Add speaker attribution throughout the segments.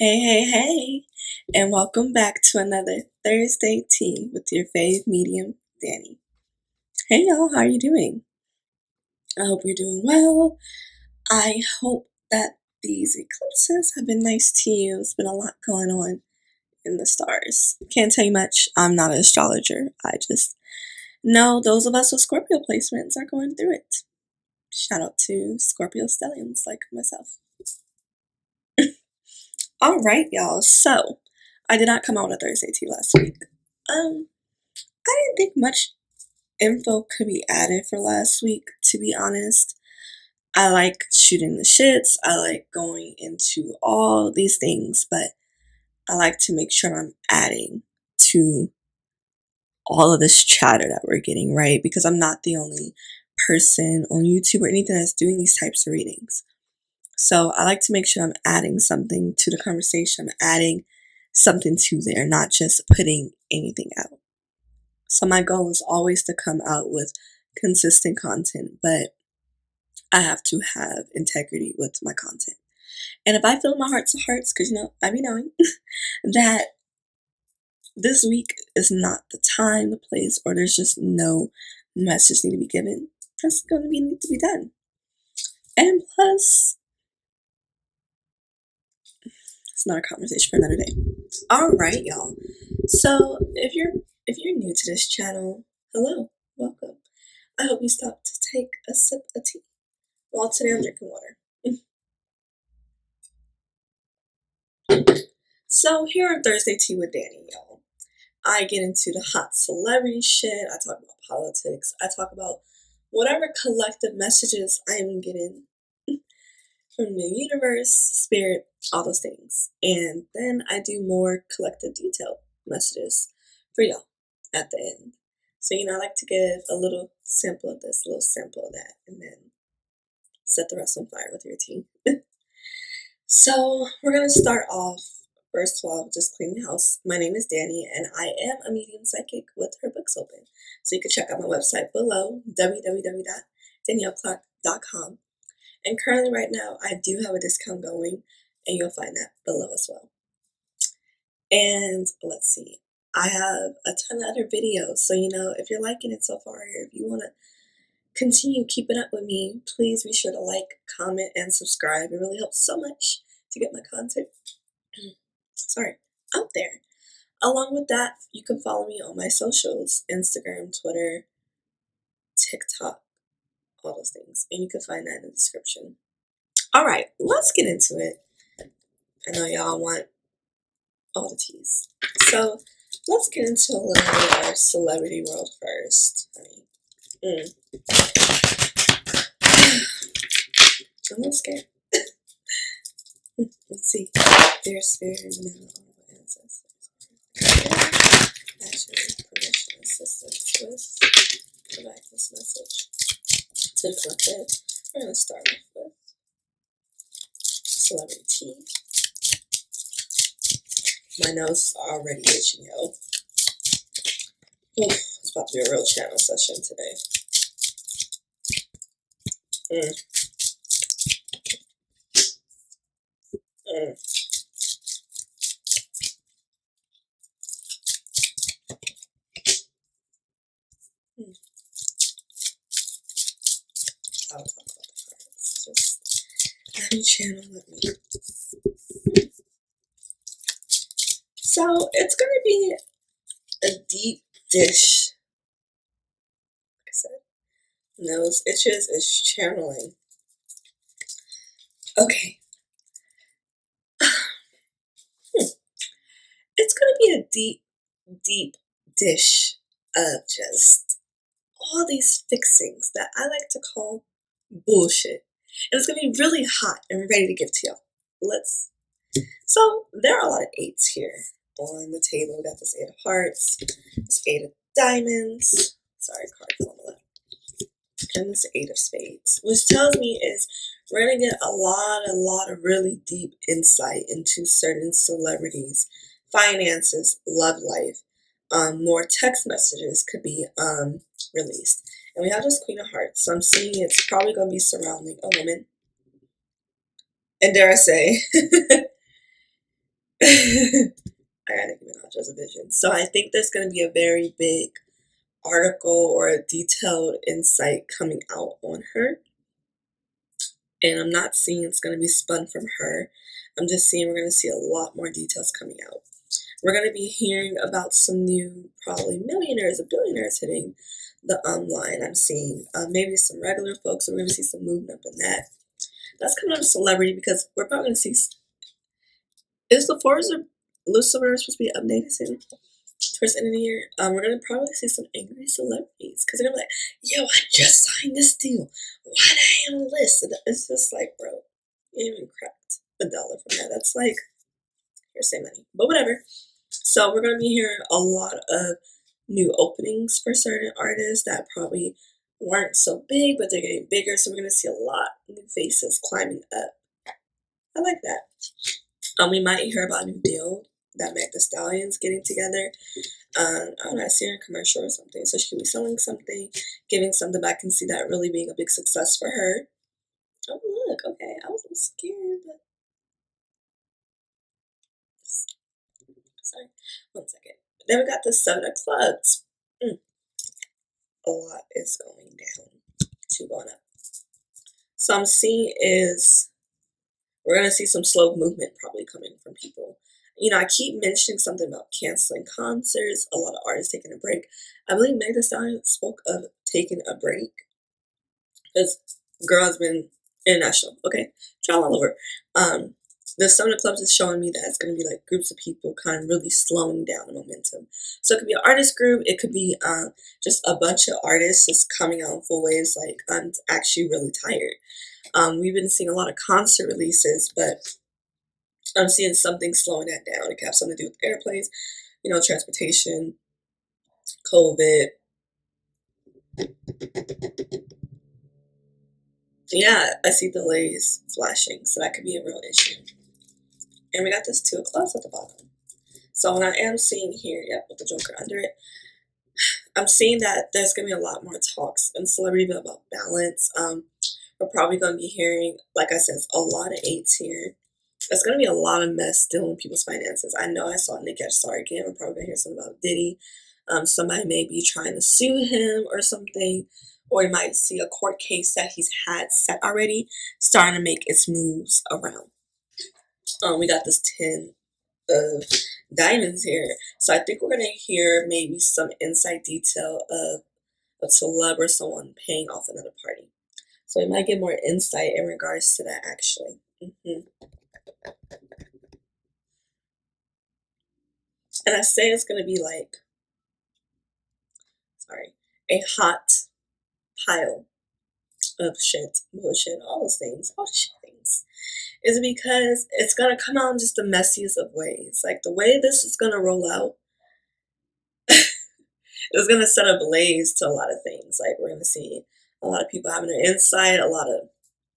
Speaker 1: Hey, and welcome back to another Thursday Tea with your fave medium, Dani. Hey y'all, how are you doing? I hope you're doing well. I hope that these eclipses have been nice to you. There's been a lot going on in the stars. Can't tell you much. I'm not an astrologer. I just know those of us with Scorpio placements are going through it. Shout out to Scorpio stelliums like myself. All right, y'all. So, I did not come out with a Thursday tea last week. I didn't think much info could be added for last week, to be honest. I like shooting the shits. I like going into all these things, but I like to make sure I'm adding to all of this chatter that we're getting, right? Because I'm not the only person on YouTube or anything that's doing these types of readings. So I like to make sure I'm adding something to the conversation. I'm adding something to there, not just putting anything out. So my goal is always to come out with consistent content, but I have to have integrity with my content. And if I feel in my hearts of hearts, because I be knowing that this week is not the time, the place, or there's just no message need to be given, that's going to need to be done. And plus, it's not a conversation for another day. All right, y'all. So if you're new to this channel, hello, welcome. I hope you stop to take a sip of tea. Well, today I'm drinking water. So here on Thursday Tea with Dani, y'all, I get into the hot celebrity shit. I talk about politics. I talk about whatever collective messages I am getting from the universe, spirit, all those things. And then I do more collective detailed messages for y'all at the end. So, I like to give a little sample of this, a little sample of that, and then set the rest on fire with your tea. So, we're going to start off, first of all, just cleaning the house. My name is Dani, and I am a medium psychic with her books open. So, you can check out my website below, www.danielleclark.com. And currently, right now, I do have a discount going, and you'll find that below as well. And let's see, I have a ton of other videos. So, if you're liking it so far, or if you want to continue keeping up with me, please be sure to like, comment, and subscribe. It really helps so much to get my content out there. Along with that, you can follow me on my socials, Instagram, Twitter, TikTok, all those things. And you can find that in the description. All right, let's get into it. I know y'all want all the teas. So let's get into a little bit of our celebrity world first. I'm a little scared. Let's see. Dear spirit and honorable ancestors, action, permission, assistance, twist, provide this message to the collective. We're going to start off with celebrity tea. My nose is already itching, yo. Oof, it's about to be a real channel session today. I'll talk about the cards. Just let me channel, let me. So it's going to be a deep dish. Like I said, nose itches is channeling. Okay. It's going to be a deep dish of just all these fixings that I like to call bullshit. And it's going to be really hot and ready to give to y'all. So there are a lot of eights here on the table. We got this 8 of hearts, this 8 of diamonds, sorry, card formula, and this 8 of spades, which tells me is we're going to get a lot of really deep insight into certain celebrities, finances, love life. More text messages could be released. And we have this Queen of Hearts, so I'm seeing it's probably going to be surrounding a woman. And dare I say, I got Nicki Minaj as a vision. So I think there's going to be a very big article or a detailed insight coming out on her. And I'm not seeing it's going to be spun from her. I'm just seeing we're going to see a lot more details coming out. We're going to be hearing about some new, probably millionaires or billionaires hitting the line. I'm seeing maybe some regular folks. So we're going to see some movement up in that. That's coming up celebrity because we're probably going to see. Is the Forza Lucifer supposed to be updated soon? Towards the end of the year, we're gonna probably see some angry celebrities because they're gonna be like, "Yo, I just signed this deal. Why did I on the list?" And it's just like, bro, you even cracked $1 from that. That's like hearsay money, but whatever. So we're gonna be hearing a lot of new openings for certain artists that probably weren't so big, but they're getting bigger. So we're gonna see a lot of new faces climbing up. I like that. We might hear about a new deal that Meg Thee Stallion's getting together. I don't know, I see her in a commercial or something. So she could be selling something, giving something back, and see that really being a big success for her. Oh, look, okay. I was a little scared, but. Sorry, 1 second. Then we got the 7 of clubs. A lot is going down, 2 going up. So I'm seeing is we're going to see some slow movement probably coming from people. You know, I keep mentioning something about canceling concerts, a lot of artists taking a break. I believe Meg Thee Stallion spoke of taking a break because girl has been international, okay, travel all over. The Summer Clubs is showing me that it's going to be like groups of people kind of really slowing down the momentum. So it could be an artist group, it could be just a bunch of artists just coming out in full waves. Like, I'm actually really tired. We've been seeing a lot of concert releases, but I'm seeing something slowing that down. It could have something to do with airplanes, you know, transportation, COVID. Yeah, I see delays flashing, so that could be a real issue. And we got this 2 of clubs at the bottom. So when I am seeing here, yep, with the Joker under it, I'm seeing that there's going to be a lot more talks in celebrity about balance. We're probably going to be hearing, like I said, a lot of eights here. There's going to be a lot of mess still in people's finances. I know I saw Nick at Star again. We're probably going to hear something about Diddy. Somebody may be trying to sue him or something. Or you might see a court case that he's had set already starting to make its moves around. We got this 10 of diamonds here. So I think we're going to hear maybe some inside detail of a celeb or someone paying off another party. So we might get more insight in regards to that actually. And I say it's going to be like, a hot pile of shit, bullshit, all those things, all the shit things. Is because it's going to come out in just the messiest of ways. Like the way this is going to roll out, it's going to set a blaze to a lot of things. Like we're going to see a lot of people having an insight, a lot of.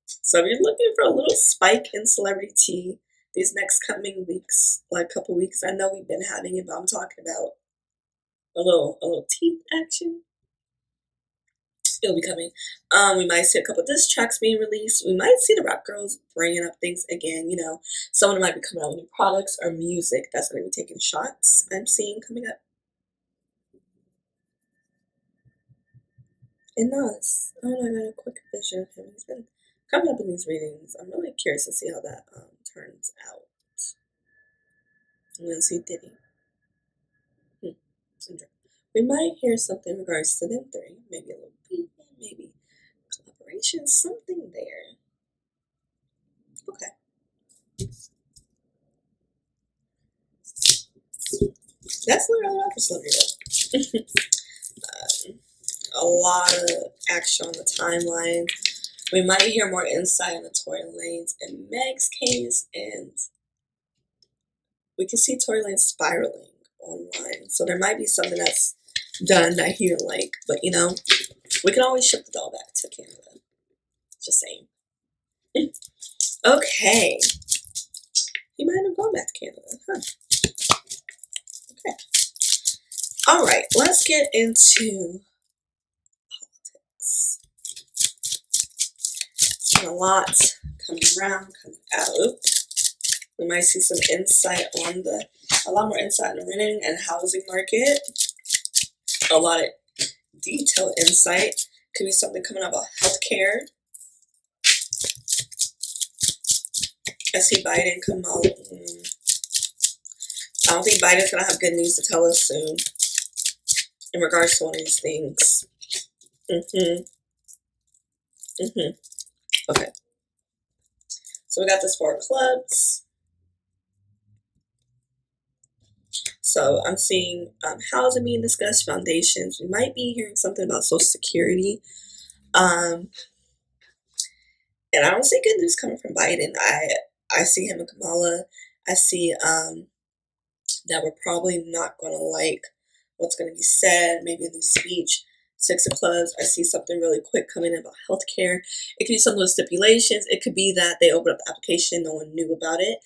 Speaker 1: So if you're looking for a little spike in celebrity tea these next coming weeks, like a couple weeks, I know we've been having it, but I'm talking about a little teeth action. It'll be coming. We might see a couple diss tracks being released. We might see the rap girls bringing up things again. You know, someone might be coming out with new products or music that's going to be taking shots. I'm seeing coming up. And Nas, I don't know, I got a quick vision of him. He's been coming up in these readings. I'm really curious to see how that turns out. I'm going to see Diddy. We might hear something in regards to them 3. Maybe a little beat, maybe collaboration, something there. Okay. That's literally all for celebrity though. A lot of action on the timeline. We might hear more insight on the Tory Lanez and Meg's case, and we can see Tory Lanez spiraling online. So there might be something that's done that he didn't like, but you know, we can always ship the doll back to Canada. Just saying. Okay. He might have gone back to Canada, huh? Okay. All right, let's get into politics. There's been a lot coming around, coming out. We might see some insight on a lot more insight on the renting and housing market. A lot of detailed insight. Could be something coming up about healthcare. I see Biden come out. I don't think Biden's gonna have good news to tell us soon in regards to one of these things. Okay. So we got this 4 of clubs. So I'm seeing housing being discussed, foundations. We might be hearing something about Social Security. And I don't see good news coming from Biden. I see him and Kamala. I see that we're probably not going to like what's going to be said, maybe a new speech. 6 of clubs, I see something really quick coming in about healthcare. It could be some of those stipulations. It could be that they opened up the application, no one knew about it.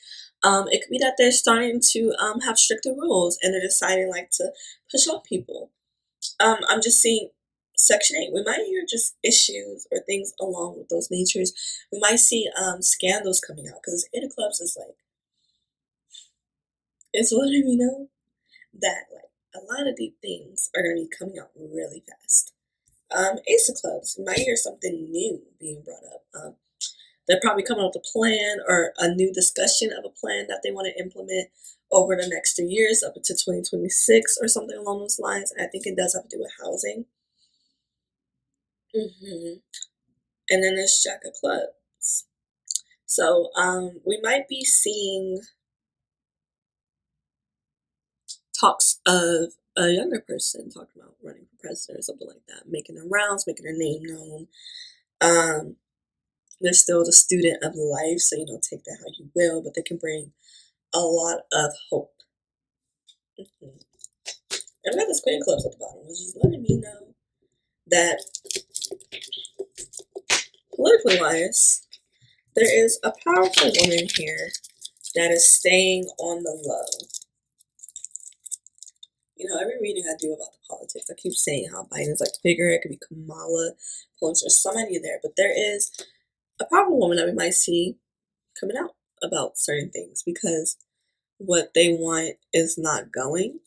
Speaker 1: It could be that they're starting to have stricter rules and they're deciding like to push off people. I'm just seeing Section 8. We might hear just issues or things along with those natures. We might see scandals coming out because 8 of clubs is like, it's letting me know that like a lot of deep things are going to be coming out really fast. Ace of clubs, you might hear something new being brought up. They're probably coming up with a plan or a new discussion of a plan that they want to implement over the next 3 years up to 2026 or something along those lines. I think it does have to do with housing. And then there's Jack of clubs. So we might be seeing talks of a younger person talking about running for president or something like that, making their rounds, making their name known. They're still the student of life, so take that how you will, but they can bring a lot of hope. And we got this Queen of Clubs at the bottom, which is letting me know that politically wise, there is a powerful woman here that is staying on the low. Every reading I do about the politics, I keep saying how Biden's like the figure. It could be Kamala, there's somebody there, but there is a powerful woman that we might see coming out about certain things because what they want is not going.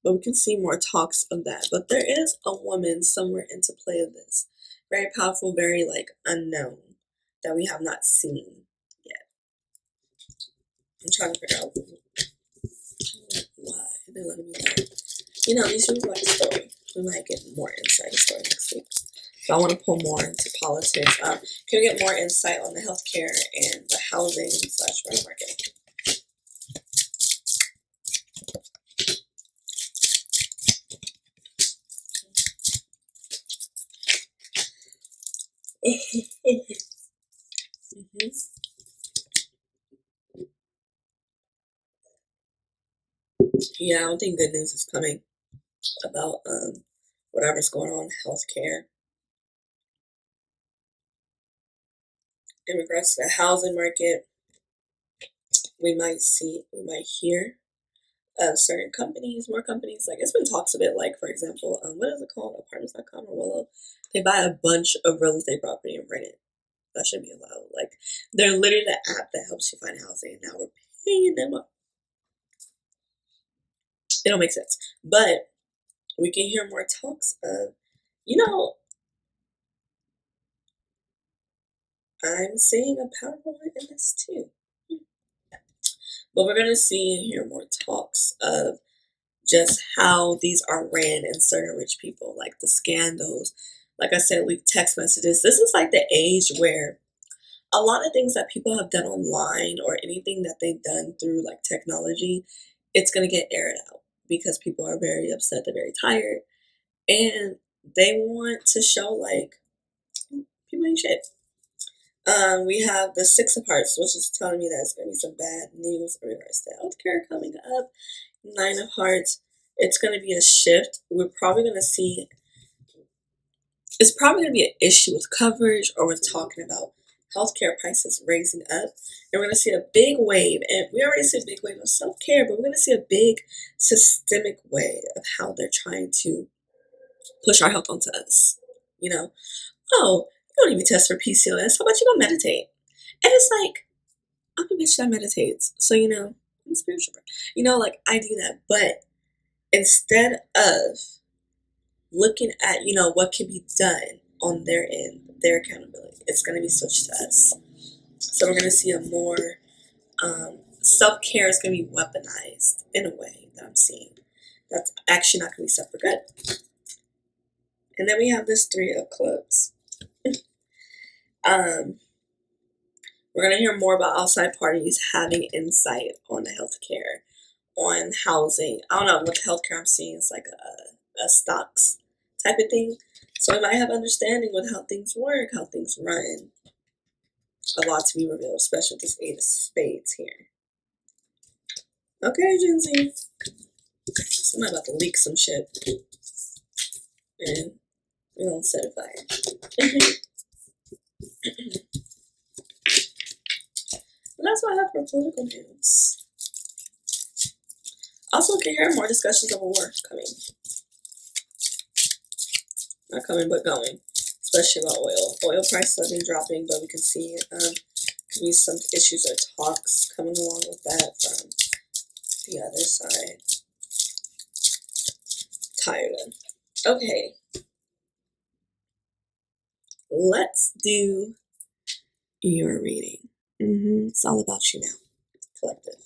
Speaker 1: But we can see more talks of that. But there is a woman somewhere into play of this. Very powerful, very like unknown that we have not seen yet. I'm trying to figure out why they're letting me know. These are like a story. We might get more insight into the story next week. So I want to pull more into politics. Can we get more insight on the healthcare and the housing / rent market? Yeah, I don't think good news is coming about whatever's going on in healthcare. In regards to the housing market, we might hear of certain companies, more companies. Like it's been talks of it. Like for example, what is it called? Apartments.com or Willow. They buy a bunch of real estate property and rent it. That should be allowed. Like they're literally the app that helps you find housing, and now we're paying them up. It don't make sense, but we can hear more talks of, I'm seeing a powerful one in this too. But we're gonna see and hear more talks of just how these are ran in certain rich people, like the scandals. Like I said, leaked text messages. This is like the age where a lot of things that people have done online or anything that they've done through like technology, it's gonna get aired out because people are very upset, they're very tired, and they want to show like people ain't shit. We have the 6 of Hearts, which is telling me that it's gonna be some bad news in regards to healthcare coming up. 9 of Hearts, it's gonna be a shift. We're probably gonna see. It's probably gonna be an issue with coverage, or we're talking about healthcare prices raising up, and we're gonna see a big wave. And we already see a big wave of self-care, but we're gonna see a big systemic way of how they're trying to push our health onto us. Oh, you don't even test for PCOS. How about you go meditate? And it's like, I'm a bitch that meditates. So, you know, I'm a spiritual person. You know, like I do that. But instead of looking at, you know, what can be done on their end, their accountability, it's going to be switched to us. So we're going to see a more self-care is going to be weaponized in a way that I'm seeing. That's actually not going to be set for good. And then we have this Three of Clubs. We're going to hear more about outside parties having insight on the healthcare, on housing. I don't know what the healthcare I'm seeing is like a stocks type of thing. So I might have understanding with how things work, how things run. A lot to be revealed, especially with this Eight of Spades here. Okay, Gen Z. Somebody about to leak some shit. And we're gonna set it fire. And that's what I have for political news. Also, can hear more discussions of a war coming. Not coming, but going. Especially about oil. Oil prices have been dropping, but we can see could be some issues or talks coming along with that from the other side. Tired of. Okay. Let's do your reading. It's all about you now. Collective.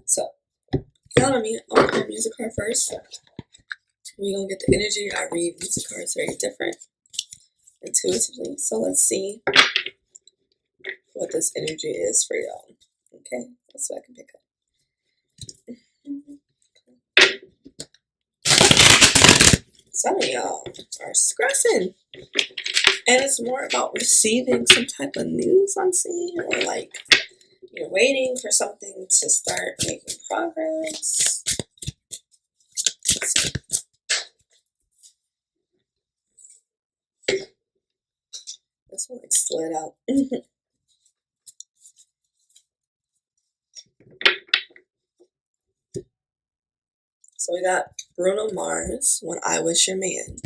Speaker 1: So, y'all know me. I'll pull a music card first. We're going to get the energy. I read music cards very different, intuitively. So let's see what this energy is for y'all. Okay? That's what I can pick up. Some of y'all are stressing. And it's more about receiving some type of news I'm seeing. Or like you're waiting for something to start making progress. Let's see. This one like slid out. So we got Bruno Mars, When I Was Your Man.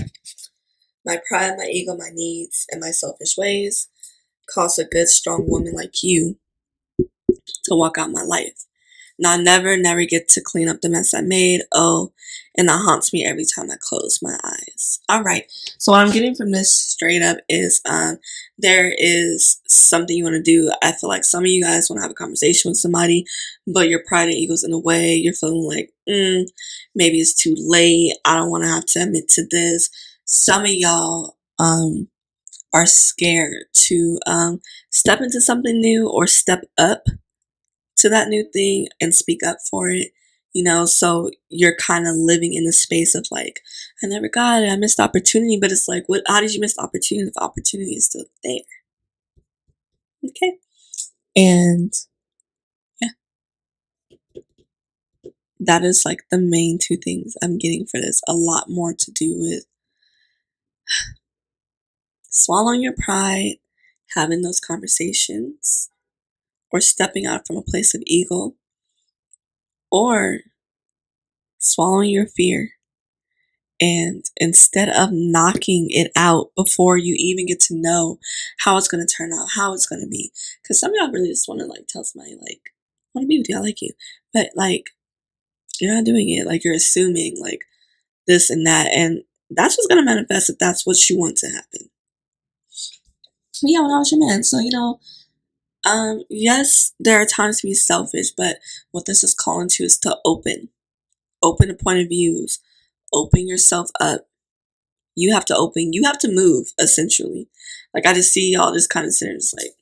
Speaker 1: My pride, my ego, my needs, and my selfish ways cost a good, strong woman like you to walk out my life. Now I never get to clean up the mess I made. Oh, and that haunts me every time I close my eyes. All right. So what I'm getting from this straight up is there is something you want to do. I feel like some of you guys want to have a conversation with somebody, but your pride and ego's in a way. You're feeling like, maybe it's too late. I don't want to have to admit to this. Some of y'all are scared to step into something new or step up to that new thing and speak up for it, you know, so you're kind of living in the space of like, I never got it, I missed the opportunity, but it's like, what? How did you miss the opportunity if the opportunity is still there? Okay. And yeah, that is like the main two things I'm getting for this. A lot more to do with swallowing your pride, having those conversations, or stepping out from a place of ego, or swallowing your fear. And instead of knocking it out before you even get to know how it's going to turn out, how it's going to be. Because some of y'all really just want to like tell somebody like, I want to be with you, I like you. But like, you're not doing it. Like you're assuming like this and that. And that's what's going to manifest if that's what you want to happen. But yeah, when I was your man. So, you know, yes, there are times to be selfish, but what this is calling to is to open a point of views, open yourself up. You have to open, you have to move, essentially. Like, I just see y'all just kind of sitting just like,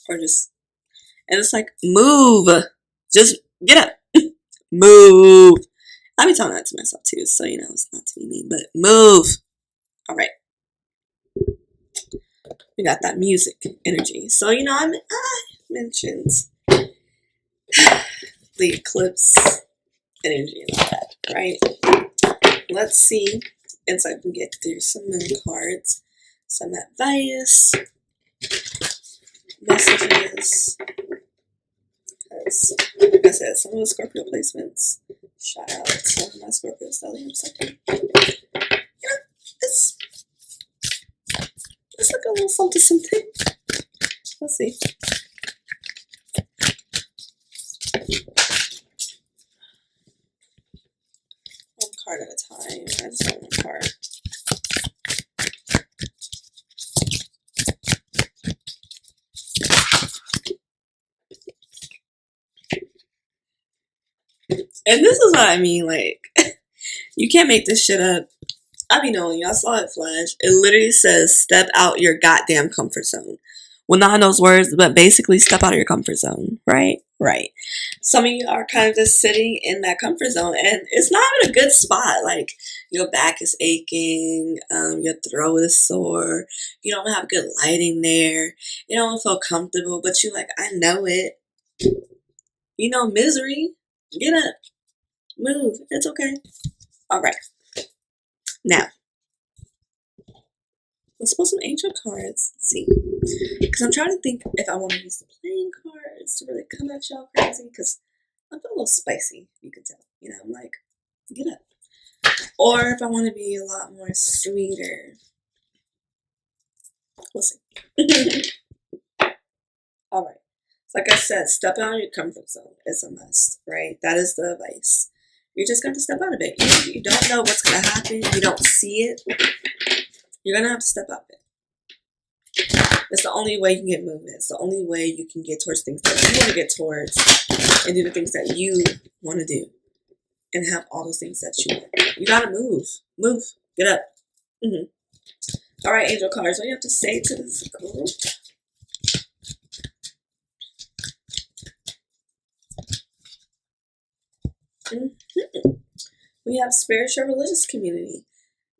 Speaker 1: or just, and it's like, move. Just get up. Move. I be telling that to myself too, so, you know, it's not to be mean, but move. All right. We got that music energy. So, you know, I mentioned the eclipse energy and all that, right? Let's see if I can get through some moon cards, some advice, messages. Because, like I said, some of the Scorpio placements. Shout out to my Scorpio stelliums. You know, it's like a little something. Let's see. And this is what I mean, like, you can't make this shit up. I be knowing, y'all saw it flash. It literally says, step out your goddamn comfort zone. Well, not in those words, but basically step out of your comfort zone, right? Right. Some of you are kind of just sitting in that comfort zone, and it's not in a good spot. Like, your back is aching, your throat is sore, you don't have good lighting there, you don't feel comfortable, but you like, I know it. You know, misery. Get up, move. It's okay. All right. Now, let's pull some angel cards. Let's see. Because I'm trying to think if I want to use the playing cards to really come at y'all crazy. Because I feel a little spicy, you can tell. You know, I'm like, get up. Or if I want to be a lot more sweeter. We'll see. All right. So like I said, step out of your comfort zone is a must, right? That is the advice. You just got to step out of it. You don't know what's going to happen. You don't see it. You're going to have to step out of it. It's the only way you can get movement. It's the only way you can get towards things that you want to get towards and do the things that you want to do and have all those things that you want. You got to move. Move. Get up. All right, angel cards. What do you have to say to this group? We have spiritual religious community.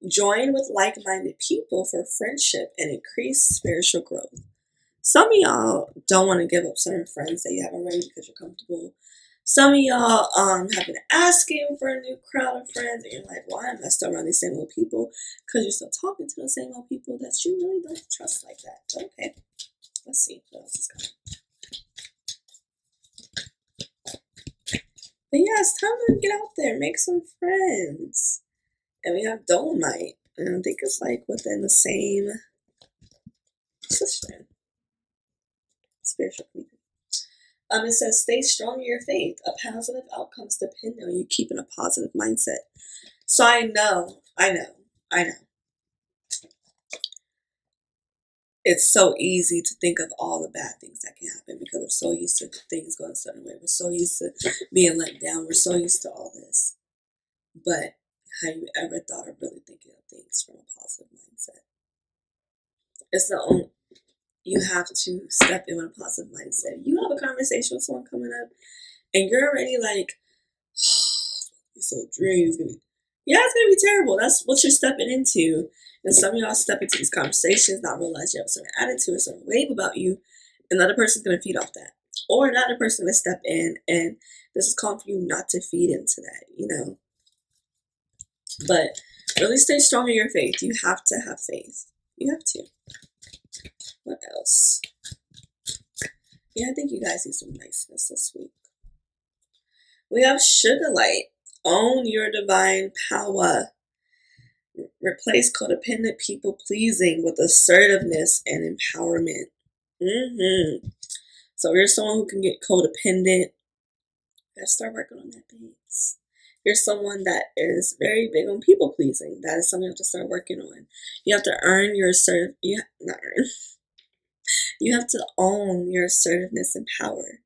Speaker 1: Join with like-minded people for friendship and increased spiritual growth. Some of y'all don't want to give up certain friends that you have already because you're comfortable. Some of y'all have been asking for a new crowd of friends, and you're like, why am I still around these same old people? Because you're still talking to the same old people that you really don't trust like that. But okay, let's see what else is coming. But yeah, it's time to get out there, make some friends. And we have Dolomite, and I think it's like within the same system. Spiritual community. It says, stay strong in your faith. A positive outcomes depend on you keeping a positive mindset. So I know. It's so easy to think of all the bad things that can happen because we're so used to things going a certain way. We're so used to being let down. We're so used to all this. But have you ever thought of really thinking of things from a positive mindset? It's the only, you have to step in with a positive mindset. You have a conversation with someone coming up and you're already like, so dreams gonna be, yeah, it's gonna be terrible. That's what you're stepping into. And some of y'all step into these conversations, not realize you have a certain attitude, a certain wave about you, another person's gonna feed off that. Or another person gonna step in, and this is calling for you not to feed into that, you know. But really stay strong in your faith. You have to have faith. You have to. What else? Yeah, I think you guys need some niceness this week. We have Sugar Light. Own your divine power. Replace codependent people pleasing with assertiveness and empowerment. So if you're someone who can get codependent, you gotta start working on that, babes. You're someone that is very big on people pleasing. That is something you have to start working on. You have to earn your not earn. You have to own your assertiveness and power.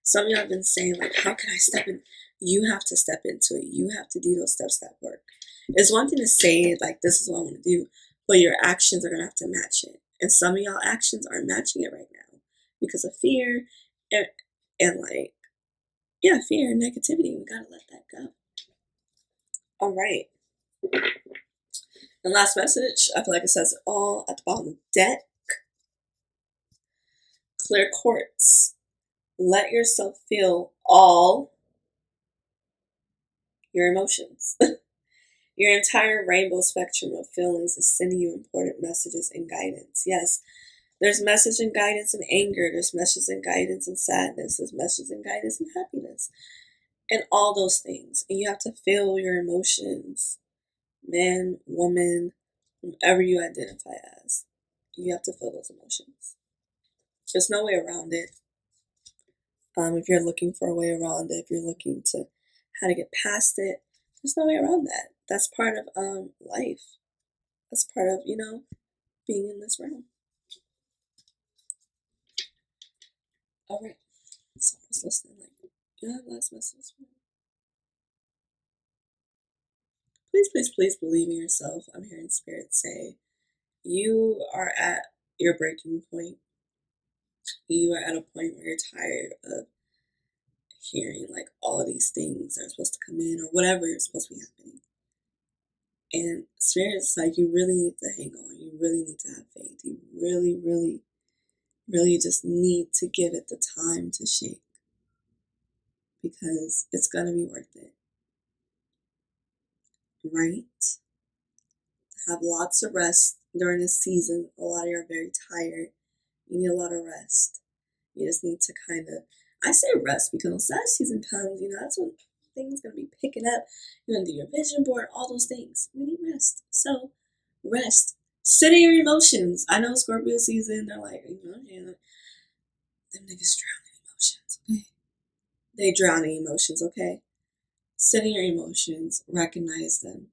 Speaker 1: Some of y'all have been saying, like, how can I step in? You have to step into it. You have to do those steps that work. It's one thing to say, like, this is what I want to do, but your actions are going to have to match it. And some of y'all actions aren't matching it right now because of fear and like, yeah, fear and negativity. We got to let that go. All right. And last message, I feel like it says it all at the bottom of the deck. Clear quartz. Let yourself feel all your emotions. Your entire rainbow spectrum of feelings is sending you important messages and guidance. Yes, there's message and guidance in anger. There's message and guidance in sadness. There's message and guidance in happiness. And all those things. And you have to feel your emotions. Man, woman, whoever you identify as. You have to feel those emotions. There's no way around it. If you're looking for a way around it, if you're looking to how to get past it, there's no way around that. That's part of life. That's part of, you know, being in this realm. All right. So I was listening, like, you have last message. please, please, please believe in yourself. I'm hearing Spirit say you are at your breaking point. You are at a point where you're tired of hearing like all of these things that are supposed to come in or whatever is supposed to be happening. And Spirit's like, you really need to hang on. You really need to have faith. You really, really, really just need to give it the time to shake because it's going to be worth it. Right? Have lots of rest during this season. A lot of you are very tired. You need a lot of rest. You just need to kind of, I say rest because when that season comes, that's when things going to be picking up. You're going to do your vision board, all those things. We need rest. So, rest. Sit in your emotions. I know Scorpio season, they're like, them niggas drown in emotions, okay? They drown in emotions, okay? Sit in your emotions, recognize them,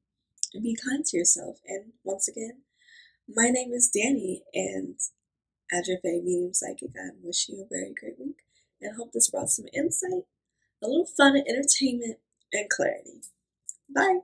Speaker 1: and be kind to yourself. And once again, my name is Dani, and as your favorite medium psychic, I wish you a very great week and hope this brought some insight, a little fun and entertainment, and clarity. Bye.